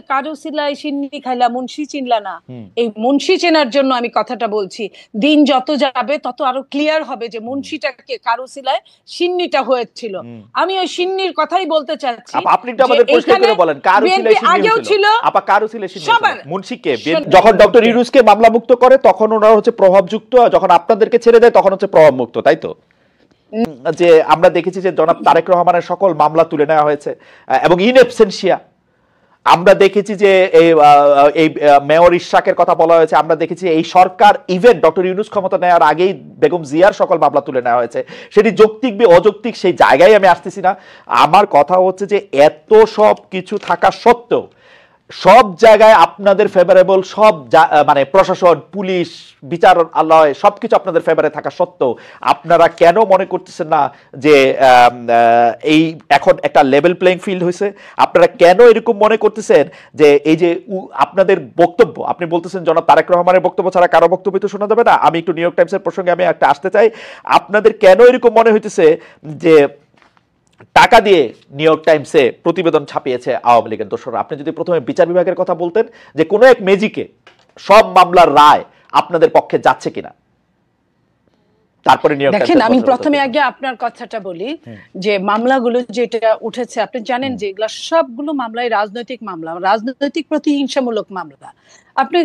কারো সিলাই সিন্নি খাইলা মুন্সি চিনলা না, হুম এই মুন্সি চেনার জন্য আমি কথাটা বলছি। দিন যত যাবে তত আরো ক্লিয়ার হবে যে মুন্সিটাকে কারো সিলাই সিন্নিটা হয়েছিল। হুম আমি ওই সিন্নির কথাই বলতে চাচ্ছি আপনি একটু যে আমাদের পরিষ্কার এইখানে করে বলেন কারো সিলাই বিএনপি সিন্নি আগেও হয়েছিল ছিল আপা কারো সিলাই সিন্নি হয়েছিল সবার। মুন্সিকে শোন- যখন ডক্টর ইউনূসকে মামলা মুক্ত করে তখন ওনারা হচ্ছে প্রভাবযুক্ত যখন আপনাদেরকে ছেড়ে দেয় তখন হচ্ছে প্রভাব মুক্ত তাই তো যে আমরা দেখেছি যে জনাব তারেক রহমানের সকল মামলা তুলে নেওয়া হয়েছে এবং ইন এবসেন্সিয়া আমরা দেখেছি যে এই মেয়র ইশরাকের কথা বলা হয়েছে আমরা দেখেছি এই সরকার ইভেন ডক্টর ইউনূস ক্ষমতা নেওয়ার আগেই বেগম জিয়ার সকল মামলা তুলে নেওয়া হয়েছে সেটি যৌক্তিক বা অযৌক্তিক সেই জায়গায় আমি আসতেছি না আমার কথা হচ্ছে যে এত সব কিছু থাকা সত্ত্বেও সব জায়গায় আপনাদের ফেভারেবল সব মানে প্রশাসন পুলিশ বিচারালয় সবকিছু আপনাদের ফেভারে থাকা সত্ত্বেও আপনারা কেন মনে করতেছেন না যে এই এখন একটা লেভেল প্লেইং ফিল্ড হয়েছে আপনারা কেন এরকম মনে করতেছেন যে এই যে আপনাদের বক্তব্য আপনি বলতেছেন জনাব তারেক রহমানের বক্তব্য ছাড়া কারো বক্তব্য তো শোনা যাবে না আমি একটু নিউ ইয়র্ক টাইমসের প্রসঙ্গে আমি একটা আসতে চাই আপনাদের কেন এরকম মনে হইতেছে যে টাকা দিয়ে নিউ ইয়র্ক টাইমসে প্রতিবেদন ছাপিয়েছে আওয়ামী লীগের দোসররা আপনি যদি প্রথমে বিচার বিভাগের কথা বলতেন যে কোনো এক ম্যাজিকে সব মামলার রায় আপনাদের পক্ষে যাচ্ছে কিনা তারপরে নিউ ইয়র্ক দেখেন আমি প্রথমে আগে আপনার কথাটা বলি যে মামলাগুলো যেটা উঠেছে আপনি জানেন যে এগুলা সবগুলো মামলায় রাজনৈতিক মামলা রাজনৈতিক প্রতিহিংসামূলক মামলা আপনি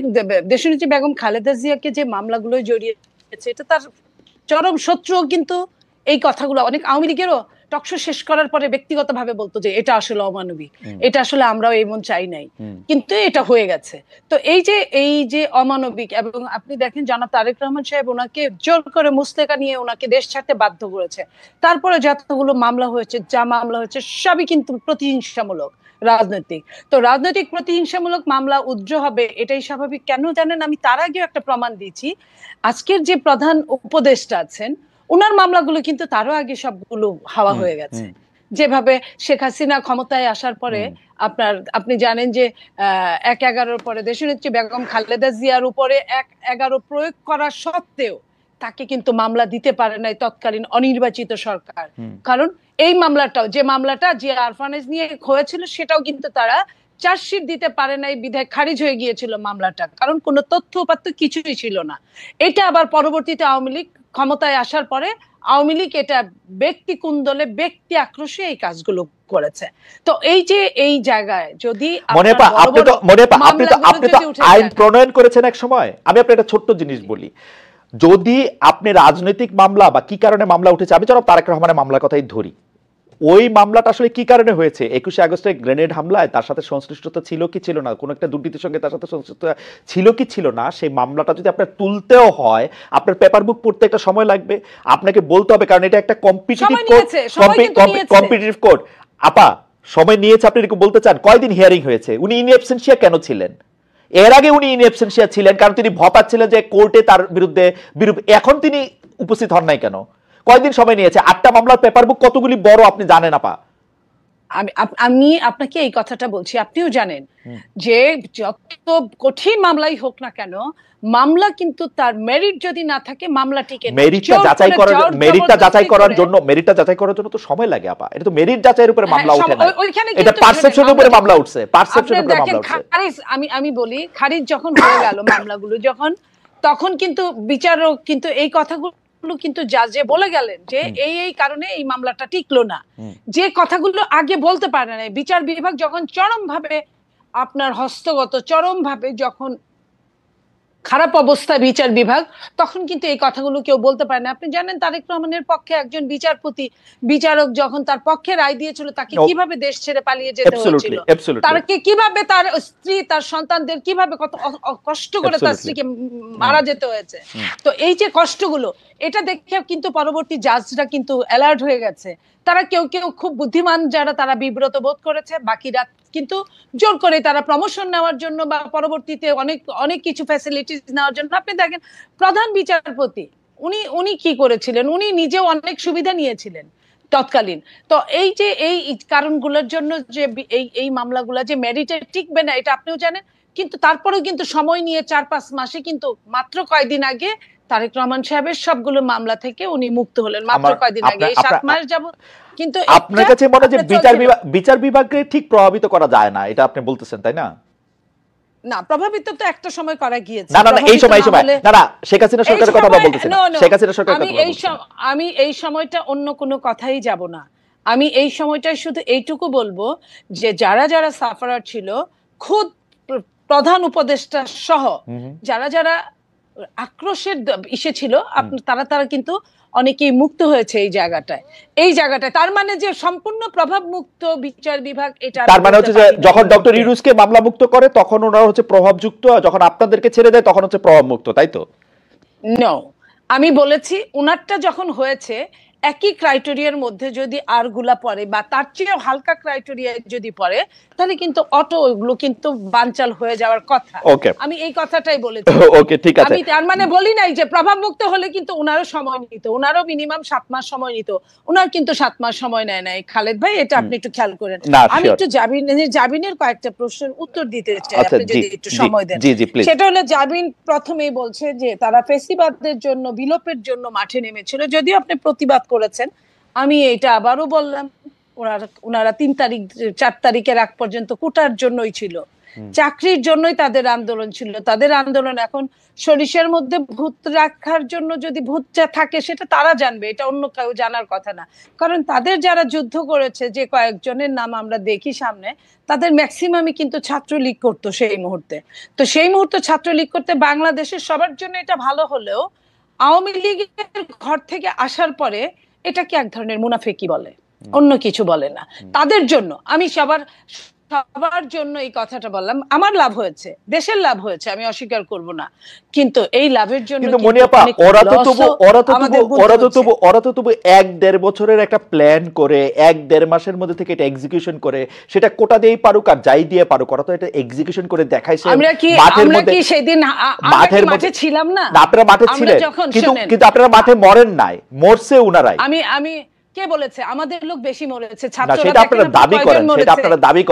দেশনেত্রী বেগম খালেদা জিয়াকে যে মামলাগুলো জড়িয়েছে এটা তার চরম শত্রু কিন্তু এই কথাগুলো অনেক আওয়ামী লীগেরও টকশো শেষ করার পরে ব্যক্তিগতভাবে বলতো যে এটা আসলে অমানবিক এটা আসলে আমরাও এমন চাই নাই কিন্তু এটা হয়ে গেছে তো এই যে অমানবিক এবং আপনি দেখেন জনাব তারেক রহমান সাহেব ওনাকে জোর করে মুসলেকা নিয়ে ওনাকে দেশ ছাড়তে বাধ্য করেছে তারপরে যতগুলো মামলা হয়েছে যা মামলা হয়েছে সবই কিন্তু প্রতিহিংসামূলক রাজনৈতিক তো রাজনৈতিক প্রতিহিংসামূলক মামলা উজ্জ্ব হবে এটাই স্বাভাবিক কেন জানেন আমি তার আগেও একটা প্রমাণ দিয়েছি আজকের যে প্রধান উপদেষ্টা আছেন ওনার মামলাগুলো কিন্তু তারও আগে সবগুলো হাওয়া হয়ে গেছে যেভাবে শেখ হাসিনা ক্ষমতায় আসার পরে আপনি জানেন যে ১/১১ পরে দেশনেত্রী বেগম খালেদা জিয়ার উপরে ১/১১ প্রয়োগ করা সত্ত্বেও তাকে কিন্তু মামলা দিতে পারে নাই তৎকালীন অনির্বাচিত সরকার কারণ এই মামলাটাও যে মামলাটা জিয়া আরফানেজ নিয়ে হয়েছিল সেটাও কিন্তু তারা চার্জশিট দিতে পারে নাই বিধায় খারিজ হয়ে গিয়েছিল মামলাটা কারণ কোনো তথ্য উপাত্ত কিছুই ছিল না এটা আবার পরবর্তীতে আওয়ামী লীগ ক্ষমতায় আসার পরে আওয়ামী লীগ এটা ব্যক্তি কুন্দলে ব্যক্তি আক্রোশে এই কাজগুলো করেছে তো এই জায়গায় যদি আপনি তো আইন প্রণয়ন করেছেন এক সময় আমি আপনার একটা ছোট্ট জিনিস বলি যদি আপনি রাজনৈতিক মামলা বা কি কারণে মামলা উঠেছে আমি জনাব তারেক রহমানের মামলার কথাই ধরি ওই মামলাটা আসলে কি কারণে হয়েছে 21শে আগস্টে গ্রেনেড হামলায় তার সাথে সংশ্লিষ্টতা ছিল কি ছিল না কোন একটা দুর্নীতির সঙ্গে তার সাথে সংশ্লিষ্টতা ছিল কি ছিল না সেই মামলাটা যদি আপনার তুলতেও হয় আপনার পেপার বুক পড়তে একটা সময় লাগবে আপনাকে বলতে হবে কারণ এটা একটা কম্পিটিটিভ কোর্ট আপা সময় নিয়েছে আপনি এরকম বলতে চান কয়দিন হিয়ারিং হয়েছে উনি ইন অ্যাবসেন্সিয়া কেন ছিলেন এর আগে উনি ইন অ্যাবসেন্সিয়া ছিলেন কারণ তিনি ভপাচ্ছিলেন যে কোর্টে তার বিরুদ্ধে এখন তিনি উপস্থিত হন নাই কেন কয়দিন সময় নিয়েছে 8টা মামলার পেপার বুক কতগুলি বড় আপনি জানেন আপা আমি আপনাকে এই কথাটা বলছি আপনিও জানেন যে যত কঠিন মামলাই হোক না কেন মামলা কিন্তু তার মেরিট যদি না থাকে মামলা টিকে মেরিটটা যাচাই করার জন্য তো সময় লাগে আপা এটা তো মেরিট যাচাইয়ের উপরে মামলা ওঠে না এটা পারসেপশনের উপরে মামলা উঠছে আমি বলি খারিজ যখন হয়ে গেল মামলাগুলো যখন তখন কিন্তু বিচারক কিন্তু এই কথাগুলো কিন্তু জাজে বলে গেলেন যে এই কারণে এই মামলাটা টিকলো না যে কথাগুলো আগে বলতে পারে না বিচার বিভাগ যখন চরমভাবে আপনার হস্তগত চরমভাবে যখন খারাপ অবস্থায় বিচার বিভাগ তখন কিন্তু এই কথাগুলো কেউ বলতে পারে না আপনি জানেন তারেক রহমানের পক্ষে একজন বিচারক যখন তার পক্ষে রায় দিয়েছিল তাকে কিভাবে দেশ ছেড়ে পালিয়ে যেতে হয়েছিল তাকে কিভাবে তার স্ত্রী তার সন্তানদের কিভাবে কত কষ্ট করে তার স্ত্রীকে মারা যেতে হয়েছে তো এই যে কষ্টগুলো এটা দেখে কিন্তু পরবর্তী জাজরা কিন্তু অ্যালার্ট হয়ে গেছে তারা কেউ খুব বুদ্ধিমান যারা তারা বিব্রত বোধ করেছে বাকিরা কিন্তু জোর করে তারা প্রমোশন নেওয়ার জন্য বা পরবর্তীতে অনেক কিছু ফ্যাসিলিটিস নেওয়ার জন্য আপনি দেখেন প্রধান বিচারপতি উনি কি করেছিলেন উনি নিজেও অনেক সুবিধা নিয়েছিলেন তৎকালীন তো এই যে এই কারণগুলোর জন্য যে এই মামলাগুলো যে মেরিটে টিকবে না এটা আপনিও জানেন কিন্তু তারপরেও কিন্তু সময় নিয়ে 4-5 মাসে কিন্তু মাত্র কয়েকদিন আগে তারেক রহমান সাহেবের সবগুলো মামলা থেকে উনি মুক্ত হলেন মাত্র কয়েকদিন আগে, এই 7 মাস যাবত। কিন্তু আপনার কাছে মনে হয় যে বিচার বিভাগকে ঠিক প্রভাবিত করা যায় না, এটা আপনি বলতেছেন তাই না? না, প্রভাবিত তো একটা সময় করা গিয়েছে। না না না, এই সময় না না, শেখ হাসিনা সরকারের কথা আমরা বলতেছি না, শেখ হাসিনা সরকারের কথা আমি এই সময়টা অন্য কোনো কথাই যাব না। আমি এই সময়টায় শুধু এইটুকু বলবো যে যারা যারা সাফারার ছিল, খুদ প্রধান উপদেষ্টা সহ যারা যারা আক্রোশের ইসে ছিল, তারা কিন্তু অনেকেই মুক্ত হয়েছে এই জায়গাটায়। তার মানে যে সম্পূর্ণ প্রভাব মুক্ত বিচার বিভাগ, এটা তার মানে হচ্ছে যে যখন ডক্টর ইউনূসকে মামলা মুক্ত করে তখন ওনারা হচ্ছে প্রভাবযুক্ত, যখন আপনাদেরকে ছেড়ে দেয় তখন হচ্ছে প্রভাব মুক্ত, তাই তো? নো, আমি বলেছি উনারটা যখন হয়েছে একই ক্রাইটেরিয়ার মধ্যে যদি আরগুলা পড়ে বা তার চেয়ে হালকা ক্রাইটেরিয়া যদি পড়ে, তাহলে কিন্তু অটো ওগুলো কিন্তু বানচাল হয়ে যাওয়ার কথা। আমি এই কথাটাই বলেছি। ওকে, ঠিক আছে। আমি তার মানে বলি নাই যে প্রভাব মুক্ত হলে কিন্তু উনারও সময় নিত, উনারও মিনিমাম 7 মাস সময় নিত, উনার কিন্তু 7 মাস সময় নেয় নাই খালেদ ভাই, এটা আপনি একটু খেয়াল করেন। আমি একটু জাবিনের কয়েকটা প্রশ্নের উত্তর দিতে চাই, আপনি যদি একটু সময় দেন। সেটা হলো, জাবিন প্রথমেই বলছে যে তারা ফেসিবাদের জন্য, বিলোপের জন্য মাঠে নেমেছিল, যদিও আপনি প্রতিবাদ করেছেন। আমি এটা আবারও বললাম, ওনারা 3 তারিখ 4 তারিখের আগ পর্যন্ত কোটার জন্যই ছিল, চাকরির জন্যই তাদের আন্দোলন ছিল। তাদের আন্দোলন এখন সরিষার মধ্যে ভূত রাখার জন্য, যদি ভূতটা থাকে সেটা তারা জানবে, এটা অন্য কেউ জানার কথা না। কারণ তাদের যারা যুদ্ধ করেছে, যে কয়েকজনের নাম আমরা দেখি সামনে, তাদের ম্যাক্সিমামই কিন্তু ছাত্রলীগ করতো সেই মুহূর্তে। তো সেই মুহূর্তে ছাত্রলীগ করতে বাংলাদেশের সবার জন্য এটা ভালো হলেও আওয়ামী লীগের ঘর থেকে আসার পরে এটাকে এক ধরনের মুনাফিকি বলে, অন্য কিছু বলে না। তাদের জন্য আমি সবার জন্য এই কথাটা বললাম। আমার লাভ হয়েছে, দেশের লাভ হয়েছে, আমি অস্বীকার করব না, কিন্তু এই লাভের জন্য কিন্তু মনিয়াপা, ওরা তো তবু 1-1.5 বছরের একটা প্ল্যান করে 1-1.5 মাসের মধ্যে থেকে এটা এক্সিকিউশন করে, সেটা কোটা দিয়েই পারুক আর যাই দিয়ে পারুক, ওরা তো এটা এক্সিকিউশন করে দেখাইছে মাঠের মধ্যে। সেদিন মাঠে ছিলাম না, আপনারা মাঠে ছিলেন, কিন্তু আপনারা মাঠে মরেন নাই, মরছে উনারাই। আমি কে বলেছে আমাদের লোক বেশি মরেছে? ছাত্ররা। সেটা আপনারা দাবি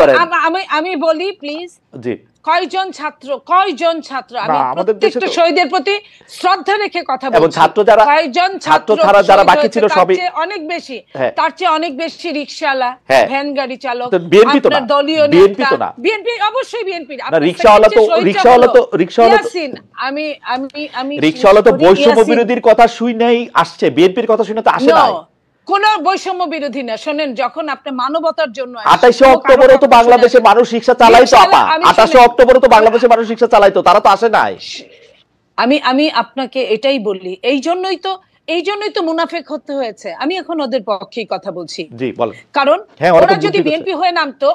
করেন, আমি বলি প্লিজ, জি, কয়জন ছাত্র আমি প্রত্যেকটা শহীদের প্রতি শ্রদ্ধা রেখে কথা বলছি, এবং ছাত্র যারা বাকি ছিল সবই অনেক বেশি, তার চেয়ে অনেক বেশি রিকশাওয়ালা, ভ্যান গাড়ি চালক, বিএনপি তো না, দলীয় নেতা, বিএনপি অবশ্যই বিএনপি। রিকশাওয়ালা তো বৈষম্য বিরোধীর কথা শুই নাই আসছে, বিএনপির কথা শুনে তো আসে না। কোন বৈষম্য বিরোধী না, শোনেন, যখন আপনি মানবতার জন্য 28 অক্টোবরে তো বাংলাদেশে মানুষ রিকশা চালাইতো, আপা 28 অক্টোবরে তো বাংলাদেশে মানুষ রিকশা চালাইতো, তারা তো আসে নাই। আমি আপনাকে এটাই বলি, এই জন্যই তো মুনাফেক হতে হয়েছে। আমি এখন ওদের পক্ষেই কথা বলছি, জি বলেন। কারণ ওরা যদি বিএনপি হয়ে নামতো,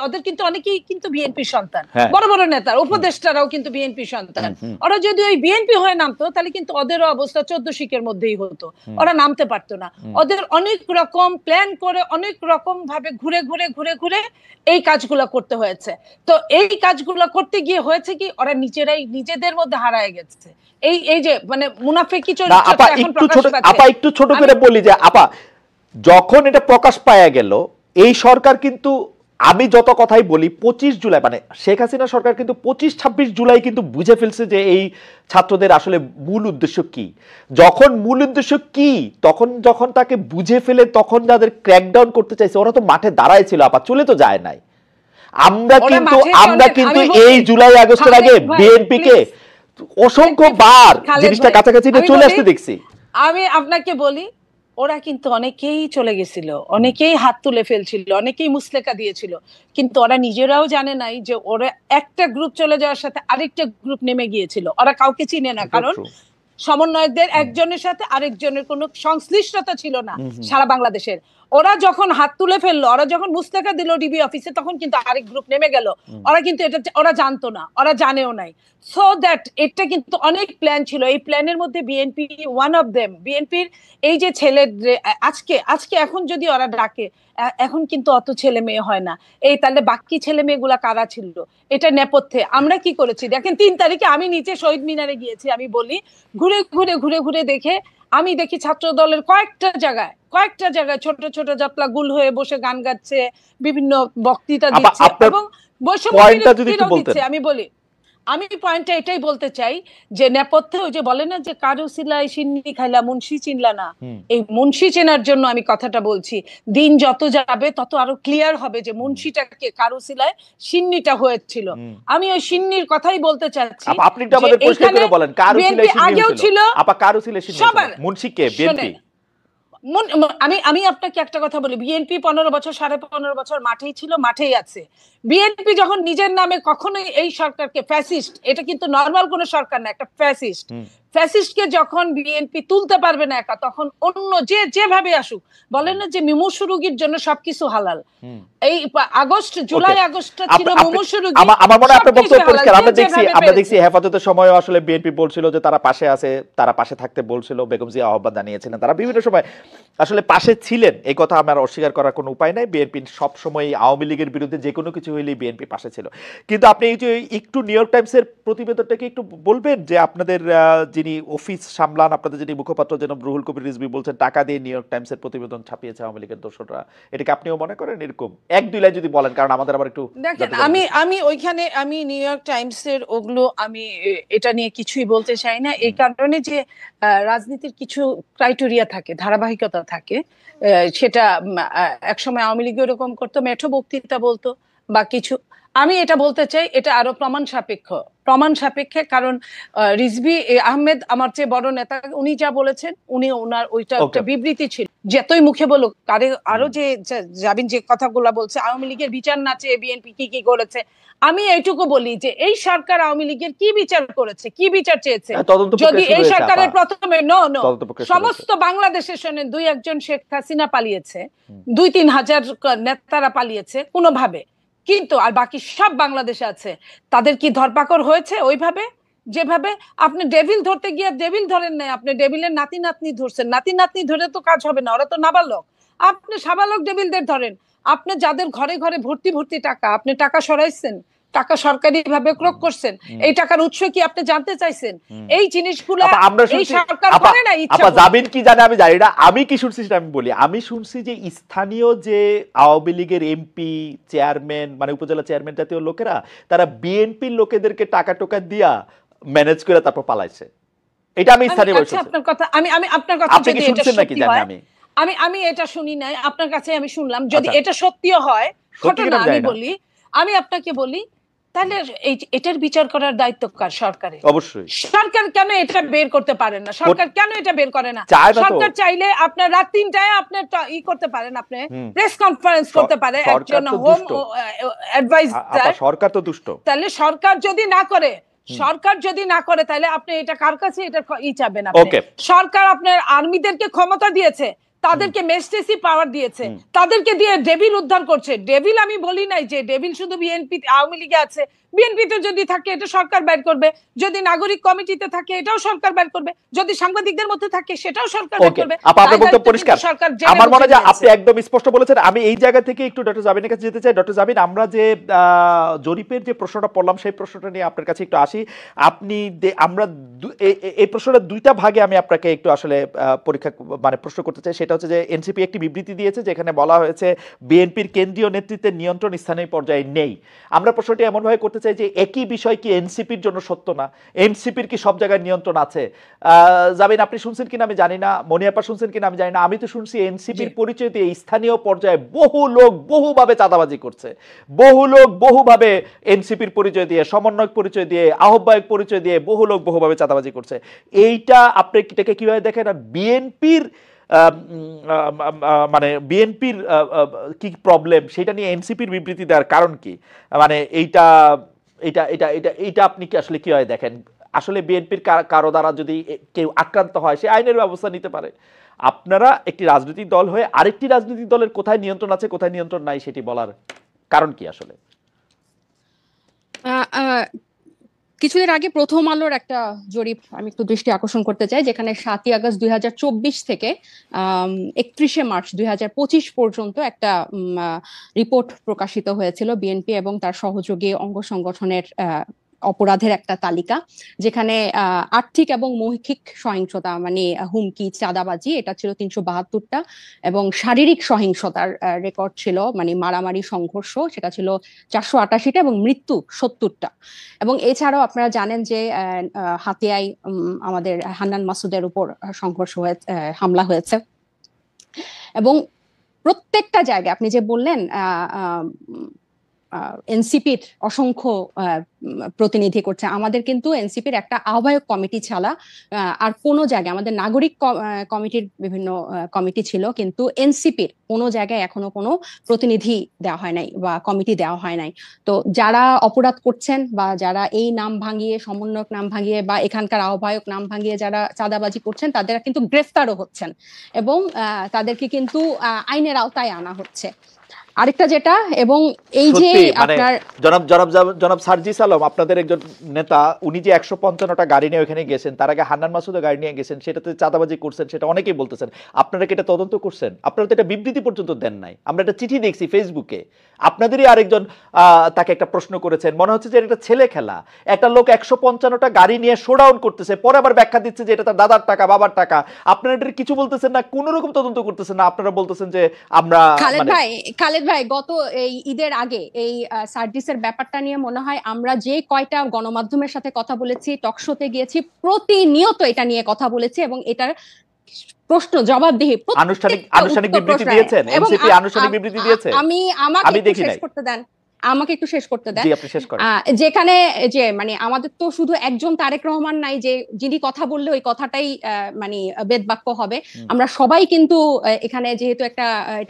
ওদের কিন্তু অনেকেই কিন্তু বিএনপি সন্তান, বড় বড় নেতা উপদেষ্টারাও কিন্তু বিএনপি সন্তান। ওরা যদি ওই বিএনপি হয়ে নামতো, তাহলে কিন্তু ওদেরও অবস্থা 14 শিকের মধ্যেই হতো, ওরা নামতে পারতো না। ওদের অনেক রকম প্ল্যান করে, অনেক রকম ভাবে ঘুরে এই কাজগুলো করতে হয়েছে। তো এই কাজগুলো করতে গিয়ে হয়েছে কি, ওরা নিজেদের মধ্যে হারায় গেছে। এই যে মানে মুনাফিকি চরিত্রটা এখন প্রকাশ পাচ্ছে। আপা একটু ছোট করে বলি যে, আপা যখন এটা প্রকাশ পাওয়া গেল, এই সরকার কিন্তু, আমি যত কথাই বলি, 25 জুলাই মানে শেখ হাসিনা সরকার কিন্তু 25-26 জুলাই কিন্তু বুঝে ফেলছে যে এই ছাত্রদের আসলে মূল উদ্দেশ্য কি। যখন মূল উদ্দেশ্য কি, যখন তাকে বুঝে ফেলে, তখন যাদের ক্র্যাকডাউন করতে চাইছে, ওরা তো মাঠে দাঁড়ায় ছিল, আপা চলে তো যায় নাই। আমরা কিন্তু এই জুলাই আগস্টের আগে বিএনপি কে অসংখ্য বার জিনিসটা কাছাকাছি চলে আসতে দেখছি। আমি আপনাকে বলি, ওরা কিন্তু অনেকেই চলে গেছিল, অনেকেই হাত তুলে ফেলছিল, অনেকেই মুসলেকা দিয়েছিল, কিন্তু ওরা নিজেরাও জানে নাই যে ওরা একটা গ্রুপ চলে যাওয়ার সাথে আরেকটা গ্রুপ নেমে গিয়েছিল। ওরা কাউকে চিনে না, কারণ সমন্বয়কদের একজনের সাথে আরেকজনের কোনো সংশ্লিষ্টতা ছিল না সারা বাংলাদেশের। ওরা যখন হাত তুলে ফেললো, ওরা যখন মুস্তাকা দিল ডিবি অফিসে, তখন কিন্তু আরেক গ্রুপ নেমে গেল। ওরা কিন্তু এটা ওরা জানতো না, ওরা জানেও নাই। সো দ্যাট এটা কিন্তু অনেক প্ল্যান ছিল। এই প্ল্যানের মধ্যে বিএনপি ওয়ান অফ দেম। বিএনপির এই যে ছেলে আজকে এখন যদি ওরা ডাকে, এখন কিন্তু অত ছেলে মেয়ে হয় না। এই তাহলে বাকি ছেলে মেয়েগুলা কারা ছিল এটা নেপথ্যে? আমরা কি করেছি দেখেন, 3 তারিখে আমি নিচে শহীদ মিনারে গিয়েছি। আমি বলি, ঘুরে দেখে আমি দেখি ছাত্র দলের কয়েকটা জায়গায় ছোট ছোট জাতলা গুল হয়ে বসে গান গাচ্ছে, বিভিন্ন বক্তৃতা দিচ্ছে এবং বৈষম্য দিচ্ছে। আমি বলি আমি পয়েন্টটা এটাই বলতে চাই যে নেপথ্যে ওই যে বলে না যে কারো সিলাই সিন্নি খাইলা মুন্সি চিনলা না, এই মুন্সি চেনার জন্য আমি কথাটা বলছি। দিন যত যাবে তত আরো ক্লিয়ার হবে যে মুন্সিটাকে কারো সিলায় সিন্নিটা হয়েছিল। আমি ওই সিন্নির কথাই বলতে চাচ্ছি। আপনি একটু আমাদের পরিষ্কার করে বলেন কারো সিলাই সিন্নি হয়েছিল, আপা কারো সিলাই সিন্নি হয়েছিল, মুন্সি কে? বিএনপি। আমি আপনাকে একটা কথা বলি, বিএনপি 15 বছর 15.5 বছর মাঠেই ছিল, মাঠেই আছে। বিএনপি যখন নিজের নামে কখনোই এই সরকারকে ফ্যাসিস্ট, এটা কিন্তু নরমাল কোন সরকার না, একটা ফ্যাসিস্ট, ফ্যাসিস্টকে যখন বিএনপি তুলতে পারবে না একা, তখন অন্য যেভাবে আসুক, বলেন না যে মুমূর্ষু রোগীর জন্য সবকিছু হালাল। এই আগস্ট জুলাই আগস্টটা ছিল মুমূর্ষু রোগী। আমার মনে হয় আপনার বক্তব্য পরিষ্কার। আমরা দেখছি হেফাজতের সময় আসলে বিএনপি বলছিল যে তারা পাশে আছে, তারা পাশে থাকতে বলছিল, বেগম জিয়া আহ্বান জানিয়েছিলেন, তারা বিভিন্ন সময় আসলে পাশে ছিলেন, এই কথা আমার অস্বীকার করার কোনো উপায় নাই। বিএনপি সব সময় আওয়ামী লীগের বিরুদ্ধে যে কোনো কিছু হইলেই বিএনপি পাশে ছিল। কিন্তু আপনি এই যে একটু নিউ ইয়র্ক টাইমসের প্রতিবেদনটাকে একটু বলবেন যে আপনাদের যিনি অফিস সামলান, আপনাদের যিনি মুখপাত্র জনাব রুহুল কবির রিজভী বলছেন টাকা দিয়ে নিউ ইয়র্ক টাইমসের প্রতিবেদন ছাপিয়েছে আওয়ামী লীগের দোসররা, এটাকে আপনিও মনে করেন এরকম? এক দুই লাইন যদি বলেন, কারণ আমাদের আবার একটু দেখেন, আমি ওইখানে আমি নিউ ইয়র্ক টাইমসের ওগুলো আমি এটা নিয়ে কিছুই বলতে চাই না, এই কারণে যে রাজনীতির কিছু ক্রাইটেরিয়া থাকে, ধারাবাহিকতা থাকে। সেটা একসময় আওয়ামী লীগ এরকম করতো, মেঠো বক্তৃতা বলতো বা কিছু। আমি এটা বলতে চাই এটা আরো প্রমাণ সাপেক্ষে, কারণ রিজভী আহমেদ আমার চেয়ে বড় নেতা, উনি যা বলেছেন, উনি ওনার ওইটা একটা বিবৃতি ছিল, যতই মুখে বলুক। আরো যে জাবিন যে কথাগুলো বলছে আওয়ামী লীগের বিচার না চেয়ে বিএনপি কি করেছে, আমি এইটুকু বলি যে এই সরকার আওয়ামী লীগের কি বিচার করেছে, কি বিচার চেয়েছে? যদি এই সরকারের প্রথমে সমস্ত বাংলাদেশের শোনেন, 2-1 শেখ হাসিনা পালিয়েছে, 2-3 হাজার নেতারা পালিয়েছে কোনোভাবে, কিন্তু আর বাকি সব বাংলাদেশে আছে, তাদের কি ধরপাকড় হয়েছে ওইভাবে? যেভাবে আপনি ডেভিল ধরতে গিয়ে ডেভিল ধরেন নাই, আপনি ডেভিলের নাতি নাতনি ধরছেন। নাতি নাতনি ধরে তো কাজ হবে না, ওরা তো নাবালক। আপনি সাবালক ডেভিলদের ধরেন। আপনি যাদের ঘরে ঘরে ভর্তি টাকা, আপনি টাকা সরাইছেন, টাকা সরকারি ভাবে ক্রয় করছেন, এই টাকার উৎস কি আপনি জানতে চাইছেন? এই জিনিসগুলো এই সরকার করে না। আপা যাবেন কি জানে আমি জানি না, আমি কি শুনছি সেটা আমি বলি। আমি শুনছি যে স্থানীয় যে আওয়ামী লীগের এমপি, চেয়ারম্যান, মানে উপজেলা চেয়ারম্যান জাতীয় লোকেরা, তারা বিএনপির লোকেদেরকে টাকা টোকা দিয়া ম্যানেজ করে তারপর পালাইছে। এটা আমি স্থানীয় বলছি। আপনার কথা আমি আপনার কথা আপনি কি শুনছেন নাকি জানি আমি এটা শুনি নাই, আপনার কাছে আমি শুনলাম। যদি এটা সত্যিও হয় ঘটনা, আমি আপনাকে বলি, তাহলে এটার বিচার করার দায়িত্ব কার? সরকারের। অবশ্যই। সরকার কেন এটা বের করতে পারেন না? সরকার কেন এটা বের করে না? সরকার চাইলে আপনার রাত 3টায় আপনার করতে পারেন, আপনি প্রেস কনফারেন্স করতে পারে একজন হোম অ্যাডভাইজার। সরকার তো দুষ্ট। তাহলে সরকার যদি না করে তাহলে আপনি এটা কার কাছে এটা চাবেন? সরকার আপনার আর্মিদেরকে ক্ষমতা দিয়েছে, তাদেরকে মেস্টেসি পাওয়ার দিয়েছে, তাদেরকে দিয়ে ডেভিল উদ্ধার করছে। ডেভিল আমি বলি নাই যে ডেভিল শুধু বিএনপি আওয়ামী লীগে আছে। বিএনপিতে যদি থাকে এটা সরকার বের করবে, যদি নাগরিক কমিটিতে থাকে এটাও সরকার বের করবে, যদি সাংবাদিকদের মধ্যে থাকে সেটাও সরকার বের করবে। আপনার বক্তব্য পরিষ্কার। আমার মনে হয় আপনি একদম স্পষ্ট বলেছেন। আমি এই জায়গা থেকে একটু ডক্টর জাবিনের কাছে যেতে চাই। ডক্টর জাবিন, আমরা যে জরিপের যে প্রশ্নটা পড়লাম সেই প্রশ্নটা নিয়ে আপনার কাছে একটু আসি। আমরা এই প্রশ্নটা দুইটা ভাগে আমি আপনাকে একটু আসলে প্রশ্ন করতে চাই। সেটা হচ্ছে যে এনসিপি একটি বিবৃতি দিয়েছে যেখানে বলা হয়েছে বিএনপির কেন্দ্রীয় নেতৃত্বের নিয়ন্ত্রণ স্থানীয় পর্যায়ে নেই। আমরা প্রশ্নটি এমনভাবে করতে চাই যে একই বিষয় কি এনসিপির জন্য সত্য না? এনসিপির কি সব জায়গায় নিয়ন্ত্রণ আছে? জাবিন, আপনি শুনছেন কিনা আমি জানি না, মনিয়াপা শুনছেন কিনা আমি জানি না। আমি তো শুনছি এনসিপির পরিচয় দিয়ে স্থানীয় পর্যায়ে বহু লোক বহুভাবে চাঁদাবাজি করছে, বহু লোক বহুভাবে এনসিপির পরিচয় দিয়ে, সমন্বয়ক পরিচয় দিয়ে, আহ্বায়ক পরিচয় দিয়ে বহু লোক বহুভাবে চাঁদাবাজি করছে। এইটা আপনি এটাকে কিভাবে দেখেন? আর বিএনপির বিএনপির কি প্রবলেম সেটা নিয়ে এনসিপির বিবৃতি দেওয়ার কারণ কি? মানে এইটা এটা এটা এটা এইটা আপনি কি আসলে কিভাবে দেখেন? আসলে বিএনপির কারো দ্বারা যদি কেউ আক্রান্ত হয় সে আইনের ব্যবস্থা নিতে পারে। আপনারা একটি রাজনৈতিক দল হয়ে আরেকটি রাজনৈতিক দলের কোথায় নিয়ন্ত্রণ আছে কোথায় নিয়ন্ত্রণ নাই সেটি বলার কারণ কি আসলে? কিছুদিন আগে প্রথম আলোর একটা জরিপ আমি একটু দৃষ্টি আকর্ষণ করতে চাই, যেখানে 7ই আগস্ট 2024 থেকে 31শে মার্চ 2025 পর্যন্ত একটা রিপোর্ট প্রকাশিত হয়েছিল বিএনপি এবং তার সহযোগী অঙ্গ সংগঠনের অপরাধের একটা তালিকা, যেখানে আর্থিক এবং মৌখিক সহিংসতা মানে হুমকি, চাঁদাবাজি, এটা ছিল 372টা, এবং শারীরিক সহিংসতার রেকর্ড ছিল মানে মারামারি, সংঘর্ষ, সেটা ছিল 488টা, এবং মৃত্যু 70টা। এবং এছাড়াও আপনারা জানেন যে হাতিয়ায় আমাদের হান্নান মাসুদের উপর সংঘর্ষ হয়েছে, হামলা হয়েছে। এবং প্রত্যেকটা জায়গায় আপনি যে বললেন এনসিপির অসংখ্য প্রতিনিধি করছে, আমাদের কিন্তু এনসিপির একটা আহ্বায়ক কমিটি ছাড়া আর কোনো জায়গায়, আমাদের নাগরিক কমিটির বিভিন্ন কমিটি ছিল, কিন্তু এনসিপির কোনো জায়গায় এখনো কোনো প্রতিনিধি দেওয়া হয় নাই বা কমিটি দেওয়া হয় নাই। তো যারা অপরাধ করছেন বা যারা এই নাম ভাঙিয়ে, সমন্বয়ক নাম ভাঙিয়ে বা এখানকার আহ্বায়ক নাম ভাঙিয়ে যারা চাঁদাবাজি করছেন, তাদের কিন্তু গ্রেফতারও হচ্ছেন এবং তাদেরকে কিন্তু আইনের আওতায় আনা হচ্ছে। আরেকটা যেটা, এবং এই যে আপনার জনাব সার্জিস আলম, আপনাদের একজন নেতা, উনি যে 155টা গাড়ি নিয়ে ওখানে গেছেন, তার আগে হান্নান মাসুদও গাড়ি নিয়ে গেছেন, সেটাতে চাঁদাবাজি করছেন, সেটা অনেকেই বলতেছেন। আপনারা কি এটা তদন্ত করছেন? আপনারা তো এটা বিবৃতি পর্যন্ত দেন নাই। আমরা একটা চিঠি দেখছি ফেসবুকে, আপনাদেরই আরেকজন তাকে একটা প্রশ্ন করেছেন, মনে হচ্ছে যে এটা ছেলে খেলা। একটা লোক 155টা গাড়ি নিয়ে শোডাউন করতেছে, পরে আবার ব্যাখ্যা দিচ্ছে যে এটা তার দাদার টাকা, বাবার টাকা। আপনারা এটা কিছু বলতেছেন না, কোন রকম তদন্ত করতেছেন না। আপনারা বলতেছেন যে আমরা খালেদ ভাই, গত এই ঈদের আগে এই সার্জিসের ব্যাপারটা নিয়ে মনে হয় আমরা যে কয়টা গণমাধ্যমের সাথে কথা বলেছি, টকশোতে গিয়েছি, প্রতিনিয়ত এটা নিয়ে কথা বলেছি, এবং এটার প্রশ্ন জবাবদিহি আনুষ্ঠানিক বিবৃতি দিয়েছেন, এনসিপি আনুষ্ঠানিক বিবৃতি দিয়েছে। আমাকে শেষ করতে দেন, আমাকে একটু শেষ করতে দেন। যেখানে যে মানে আমাদের তো শুধু একজন তারেক রহমান নাই যে যিনি কথা বললে ওই কথাটাই মানে বেদবাক্য হবে। আমরা সবাই কিন্তু এখানে, যেহেতু এটা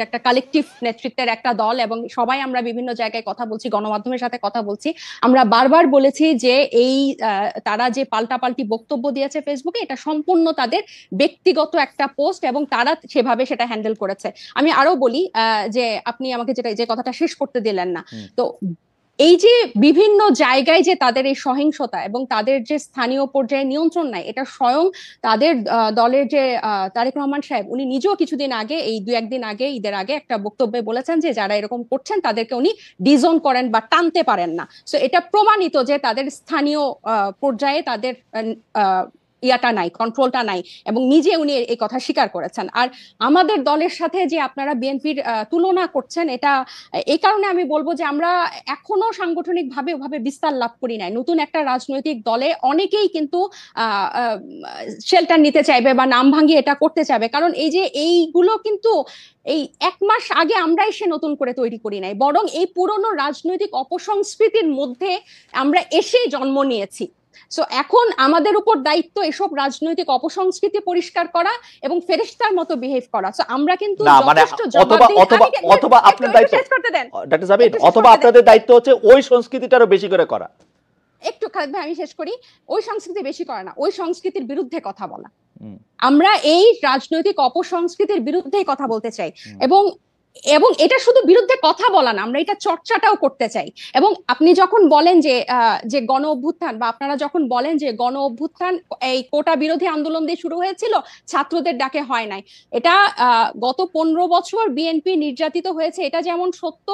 একটা কালেকটিভ নেতৃত্বের একটা দল, এবং সবাই আমরা বিভিন্ন জায়গায় কথা বলছি, গণমাধ্যমের সাথে কথা বলছি, আমরা বারবার বলেছি যে এই তারা যে পাল্টাপাল্টি বক্তব্য দিয়েছে ফেসবুকে, এটা সম্পূর্ণ তাদের ব্যক্তিগত একটা পোস্ট, এবং তারা সেভাবে সেটা হ্যান্ডেল করেছে। আমি আরো বলি যে আপনি আমাকে যে কথাটা শেষ করতে দিলেন না, তো এই যে বিভিন্ন জায়গায় যে তাদের এই সহিংসতা এবং তাদের যে স্থানীয় পর্যায়ে নিয়ন্ত্রণ নাই, এটা স্বয়ং তাদের দলের যে তারেক রহমান সাহেব, উনি নিজেও কিছুদিন আগে, এই 2-1 দিন আগে, ঈদের আগে একটা বক্তব্যে বলেছেন যে যারা এরকম করছেন তাদেরকে উনি ডিজোন করেন বা টানতে পারেন না। সো এটা প্রমাণিত যে তাদের স্থানীয় পর্যায়ে তাদের ইয়াটা নাই, কন্ট্রোলটা নাই, এবং নিজে উনি এই কথা স্বীকার করেছেন। আর আমাদের দলের সাথে যে আপনারা বিএনপির তুলনা করছেন, এটা এই কারণে আমি বলবো যে আমরা এখনো সাংগঠনিক ভাবে ওভাবে বিস্তার লাভ করি নাই। নতুন একটা রাজনৈতিক দলে অনেকেই কিন্তু শেল্টার নিতে চাইবে বা নাম ভাঙিয়ে এটা করতে চাইবে, কারণ এই যে এইগুলো কিন্তু এই 1 মাস আগে আমরা এসে নতুন করে তৈরি করি নাই, বরং এই পুরনো রাজনৈতিক অপসংস্কৃতির মধ্যে আমরা এসেই জন্ম নিয়েছি। সো এখন আমাদের উপর দায়িত্ব এসব রাজনৈতিক অপসংস্কৃতি পরিষ্কার করা এবং ফেরেশতার মতো বিহেভ করা। সো আমরা কিন্তু অথবা আপনার দায়িত্ব, ডাক্তার জাবির, অথবা আপনাদের দায়িত্ব হচ্ছে ওই সংস্কৃতিটারও বেশি করে করা। একটু খালেদ ভাই আমি শেষ করি। ওই সংস্কৃতি বেশি করে না, ওই সংস্কৃতির বিরুদ্ধে কথা বলা। আমরা এই রাজনৈতিক অপসংস্কৃতির বিরুদ্ধেই কথা বলতে চাই, এবং এটা শুধু বিরুদ্ধে কথা বলা না, আমরা এটা চর্চাটাও করতে চাই। এবং আপনি যখন বলেন যে গণ অভ্যুত্থান, বা আপনারা যখন বলেন যে গণ অভ্যুত্থান এই কোটা বিরোধী আন্দোলন দিয়ে শুরু হয়েছিল, ছাত্রদের ডাকে হয় নাই, এটা গত 15 বছর বিএনপি নির্যাতিত হয়েছে, এটা যেমন সত্য।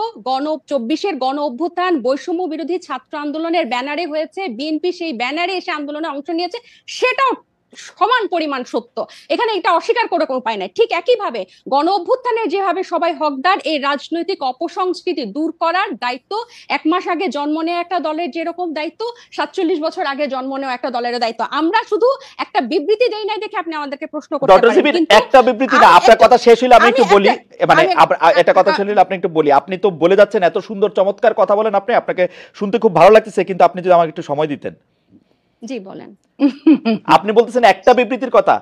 24-এর গণ অভ্যুত্থান বৈষম্য বিরোধী ছাত্র আন্দোলনের ব্যানারে হয়েছে, বিএনপি সেই ব্যানারে এসে আন্দোলনে অংশ নিয়েছে, সেটাও সমান পরিমাণ সত্য। এখানে এটা অস্বীকার করে কোনো উপায় নাই। ঠিক একইভাবে গণ অভ্যুত্থানের যেভাবে সবাই হকদার, এই রাজনৈতিক অপসংস্কৃতি দূর করার দায়িত্ব 1 মাস আগে জন্ম নেওয়া একটা দলের যেরকম দায়িত্ব, 47 বছর আগে জন্ম নেওয়া একটা দলের দায়িত্ব। আমরা শুধু একটা বিবৃতি দেই নাই দেখে আপনি আমাদেরকে প্রশ্ন করতে পারেন, কিন্তু একটা বিবৃতি না। আপনার কথা শেষ হইলে আমি একটু বলি, মানে এটা কথা শেষ হইলে আপনি একটু বলি। আপনি তো বলে যাচ্ছেন, এত সুন্দর চমৎকার কথা বলেন আপনি, আপনাকে শুনতে খুব ভালো লাগতেছে, কিন্তু আপনি যদি আমাকে একটু সময় দিতেন। জি বলেন। আপনি বলতেছেন একটা বিবৃতির কথা।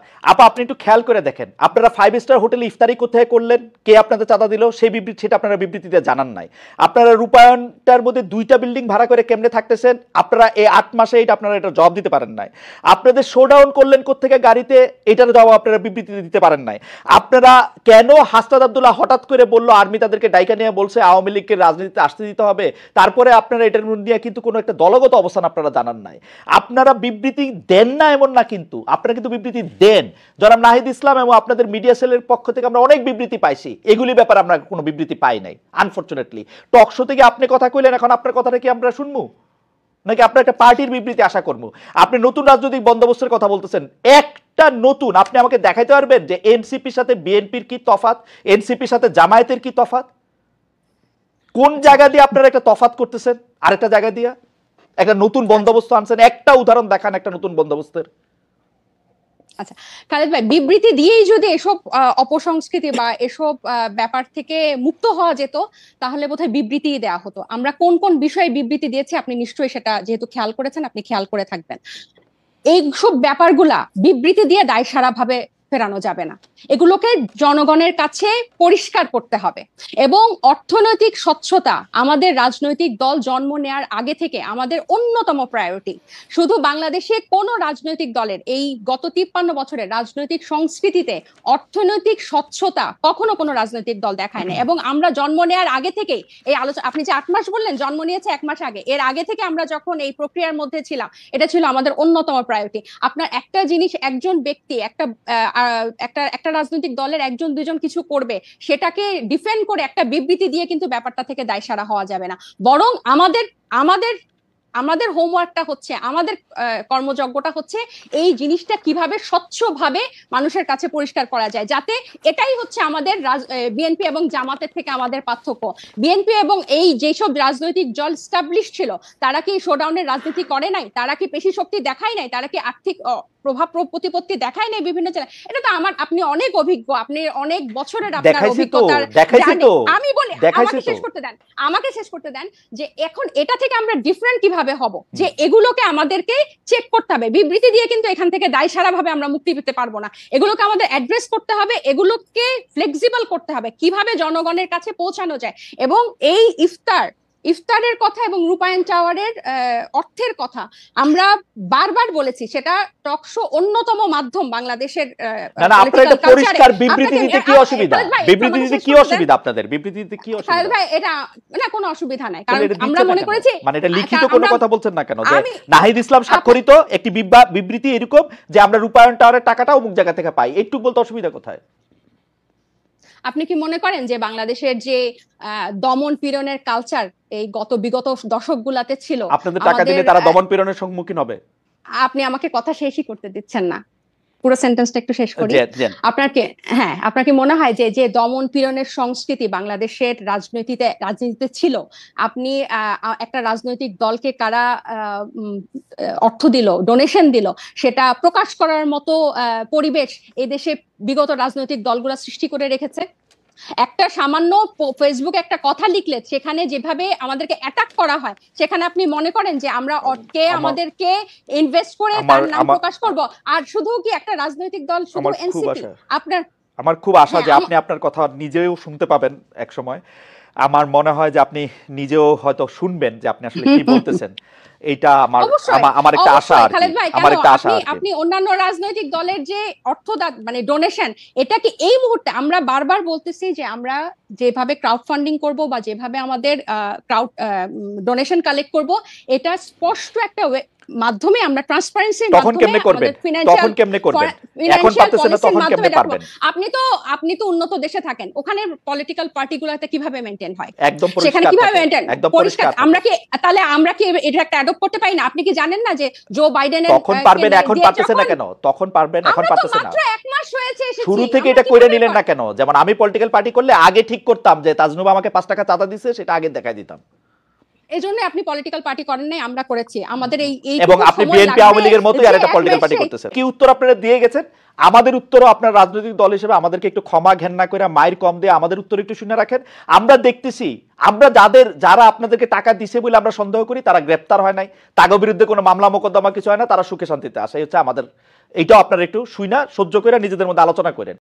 আপনি একটু খেয়াল করে দেখেন, আপনারা 5 স্টার হোটেলে ইফতারি কোথায় করলেন, কে আপনাদের চাঁদা দিল, সেই বিবৃতি সেটা আপনারা বিবৃতিতে জানান নাই। আপনারা রূপায়ণটার মধ্যে 2টা বিল্ডিং ভাড়া করে কেমনে থাকতেছেন, আপনারা এই 8 মাসে আপনারা এটা জবাব দিতে পারেন নাই। আপনাদের শোডাউন করলেন কোত্থেকে গাড়িতে, এটার জবাব আপনারা বিবৃতিতে দিতে পারেন নাই। আপনারা কেন হাসনাত আব্দুল্লাহ হঠাৎ করে বললো আর্মি তাদেরকে ডাইকা নিয়ে বলছে আওয়ামী লীগকে রাজনীতিতে আসতে দিতে হবে, তারপরে আপনারা এটার নিয়ে কিন্তু কোনো একটা দলগত অবস্থান আপনারা জানান নাই। আপনারা বিবৃতি দেন না এমন না, কিন্তু আপনারা কিন্তু বিবৃতি দেন। জনাব নাহিদ ইসলাম এবং আপনাদের মিডিয়া সেলের পক্ষ থেকে আমরা অনেক বিবৃতি পাইছি, এগুলি ব্যাপারে আমরা কোনো বিবৃতি পাই নাই আনফরচুনেটলি। টক শো থেকে আপনি কথা কইলেন, এখন আপনার কথাটা কি আমরা শুনবো? নাকি আপনার একটা পার্টির বিবৃতি আশা করবো? আপনি নতুন রাজনৈতিক বন্দোবস্তের কথা বলতেছেন, একটা নতুন, আপনি আমাকে দেখাইতে পারবেন যে এনসিপির সাথে বিএনপির কি তফাৎ, এনসিপির সাথে জামায়াতের কি তফাৎ? কোন জায়গা দিয়ে আপনারা একটা তফাৎ করতেছেন আরেকটা জায়গা দিয়ে? একটা নতুন বন্দোবস্ত আনছেন, একটা উদাহরণ দেখান একটা নতুন বন্দোবস্তের। আচ্ছা খালেদ ভাই, বিবৃতি দিয়েই যদি এসব অপসংস্কৃতি বা এসব ব্যাপার থেকে মুক্ত হওয়া যেত তাহলে বোধহয় বিবৃতি দেওয়া হতো। আমরা কোন কোন বিষয়ে বিবৃতি দিয়েছি আপনি নিশ্চয়ই সেটা যেহেতু খেয়াল করেছেন আপনি খেয়াল করে থাকবেন। এইসব ব্যাপারগুলা বিবৃতি দিয়ে দায়সারা ভাবে ফেরানো যাবে না, এগুলোকে জনগণের কাছে পরিষ্কার করতে হবে। এবং অর্থনৈতিক স্বচ্ছতা আমাদের রাজনৈতিক দল জন্ম নেওয়ার আগে থেকে আমাদের অন্যতম প্রায়োরিটি। শুধু বাংলাদেশে কোন রাজনৈতিক দলের এই গত 53 বছরের রাজনৈতিক সংস্কৃতিতে অর্থনৈতিক স্বচ্ছতা কখনো কোনো রাজনৈতিক দল দেখায় না। এবং আমরা জন্ম নেওয়ার আগে থেকেই এই আলোচনা, আপনি যে 8 মাস বললেন, জন্ম নিয়েছে 1 মাস আগে, এর আগে থেকে আমরা যখন এই প্রক্রিয়ার মধ্যে ছিলাম এটা ছিল আমাদের অন্যতম প্রায়োরিটি। আপনার একটা জিনিস, একজন ব্যক্তি একটা রাজনৈতিক দলের একজন দুজন কিছু করবে সেটাকে ডিফেন্ড করে একটা বিবৃতি দিয়ে কিন্তু ব্যাপারটা থেকে দায়সারা হওয়া যাবে না। বরং আমাদের হোমওয়ার্কটা হচ্ছে, আমাদের কর্মযজ্ঞটা হচ্ছে এই জিনিসটা কিভাবে স্বচ্ছভাবে মানুষের কাছে পরিষ্কার করা যায়, যাতে এটাই হচ্ছে আমাদের বিএনপি এবং জামাতের থেকে আমাদের পার্থক্য। বিএনপি এবং এই যেসব রাজনৈতিক দল স্টাবলিশ ছিল তারা কি শোডাউনের রাজনীতি করে নাই? তারা কি পেশি শক্তি দেখায় নাই? তারা কি আর্থিক প্রভাব প্রতিপত্তি দেখায় নাই বিভিন্ন জেলায়? এটা তো আপনি অনেক অভিজ্ঞ, আপনি অনেক বছরের আপনার অভিজ্ঞতার। আমি বলি, আমাকে শেষ করতে দেন যে এখন এটা থেকে আমরা ডিফারেন্ট কিভাবে হব, যে এগুলোকে আমাদেরকে চেক করতে হবে। বিবৃতি দিয়ে কিন্তু এখান থেকে দায়সারা ভাবে আমরা মুক্তি পেতে পারবো না, এগুলোকে আমাদের অ্যাড্রেস করতে হবে, এগুলোকে ফ্লেক্সিবল করতে হবে কিভাবে জনগণের কাছে পৌঁছানো যায়। এবং এই ইফতারের কথা এবং রূপায়ণ টাওয়ারের অর্থের কথা আমরা বারবার বলেছি, সেটা টকশো অন্যতম মাধ্যম বাংলাদেশের। পরিষ্কার বিবৃতি দিতে কি অসুবিধা? বিবৃতি দিতে কি অসুবিধা আপনাদের? বিবৃতি দিতে কি অসুবিধা? ভাই এটা না, কোনো অসুবিধা নাই, কারণ আমরা মনে করেছি, মানে এটা লিখিত কোনো কথা বলছেন না কেন যে নাহিদ ইসলাম স্বাক্ষরিত একটি বিবৃতি এরকম যে আমরা রূপায়ণ টাওয়ারের টাকাটা অমুক জায়গা থেকে পাই, একটু বলতে অসুবিধা কোথায়? আপনি কি মনে করেন যে বাংলাদেশের যে দমন পীড়নের কালচার এই বিগত দশকগুলাতে ছিল, আপনাদের টাকা দিলে তারা দমন পীড়নের সম্মুখীন হবে? আপনি আমাকে কথা শেষই করতে দিচ্ছেন না, পুরো সেন্টেন্সটা একটু শেষ করি। আপনার কি মনে হয় যে দমন পীড়নের সংস্কৃতি বাংলাদেশের রাজনীতিতে ছিল, আপনি একটা রাজনৈতিক দলকে কারা অর্থ দিল, ডোনেশন দিল, সেটা প্রকাশ করার মতো পরিবেশ এই দেশে বিগত রাজনৈতিক দলগুলা সৃষ্টি করে রেখেছে? একটা সামান্য ফেসবুকে একটা কথা লিখলে সেখানে যেভাবে আমাদেরকে অ্যাটাক করা হয়, সেখানে আপনি মনে করেন যে আমরা আমাদেরকে ইনভেস্ট করে তার নাম প্রকাশ করব? আর শুধু কি একটা রাজনৈতিক দল, শুধু এনসিপি? আমার খুব আশা যে আপনি আপনার কথা নিজেও শুনতে পাবেন এক সময়। আমার মনে হয় যে আপনি নিজেও হয়তো শুনবেন যে আপনি আসলে কি বলতেছেন। এটা আমার একটা আশা। আপনি অন্যান্য রাজনৈতিক দলের যে মানে ডোনেশন, এটা কি এই মুহূর্তে আমরা বারবার বলতেছি যে আমরা যেভাবে ক্রাউড ফান্ডিং করব বা যেভাবে আমাদের ডোনেশন কালেক্ট করব, এটা স্পষ্ট একটা মাধ্যমে আমরা ট্রান্সপারেন্সির মাধ্যমে আপনি তো উন্নত দেশে থাকেন, ওখানে পলিটিক্যাল পার্টিগুলোতে কিভাবে মেইনটেইন হয়, সেখানে কিভাবে মেইনটেইন পরিষ্কার? আমরা কি এটা একটা অ্যাডপ্ট করতে পারি না? আপনি কি জানেন না যে জো বাইডেনের তখন পারবেন, এখন পারতেছেন না কেন? তখন পারবেন, এখন পারতেছেন না। মাত্র 1 মাস হয়েছে, শুরু থেকে এটা কইরা নিলেন না কেন? যেমন আমি পলিটিক্যাল পার্টি করলে আগে ঠিক করতাম যে তাজনুবা আমাকে 5 টাকা চাঁদা দিছে, সেটা আগে দেখাই দিতাম। এজন্য আপনি পলিটিক্যাল পার্টি করেন নাই, আমরা করেছি। আমাদের এই এবং আপনি বিএনপি আওয়ামী লীগের মতোই আরেকটা পলিটিক্যাল পার্টি করতেছেন। কি উত্তর আপনারা দিয়ে গেছেন? আমাদের উত্তরও আপনার রাজনৈতিক দল হিসেবে আমাদেরকে একটু ক্ষমা ঘেন্না করে মাইর কম দিয়ে আমাদের উত্তর একটু শুনে রাখেন। আমরা দেখতেছি, আমরা যারা আপনাদেরকে টাকা দিছে বলে আমরা সন্দেহ করি তারা গ্রেফতার হয় নাই, তাদের বিরুদ্ধে কোনো মামলা মোকদ্দমা কিছু হয় না, তারা সুখে শান্তিতে আসে। হচ্ছে আমাদের এইটাও আপনারা একটু শুইনা সহ্য করে নিজেদের মধ্যে আলোচনা করেন।